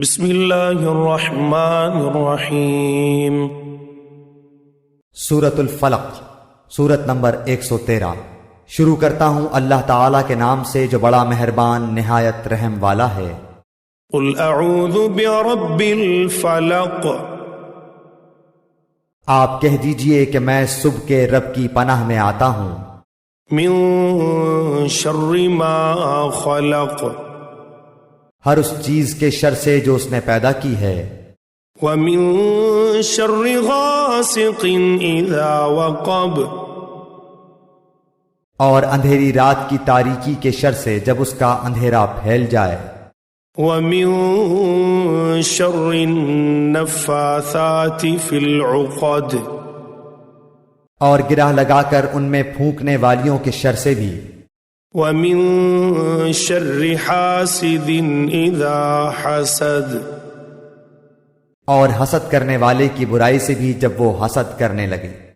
بسم اللہ الرحمن الرحیم۔ سورۃ الفلق، سورت نمبر 113۔ شروع کرتا ہوں اللہ تعالیٰ کے نام سے جو بڑا مہربان نہایت رحم والا ہے۔ قل اعوذ برب الفلق، آپ کہہ دیجئے کہ میں صبح کے رب کی پناہ میں آتا ہوں۔ من شر ما خلق، ہر اس چیز کے شر سے جو اس نے پیدا کی ہے۔ ومن شر غاسق اذا وقب، اور اندھیری رات کی تاریکی کے شر سے جب اس کا اندھیرا پھیل جائے۔ ومن شر النفاثات فی العقد، اور گرہ لگا کر ان میں پھونکنے والیوں کے شر سے بھی۔ ومن شر حاسد اذا حسد، اور حسد کرنے والے کی برائی سے بھی جب وہ حسد کرنے لگے۔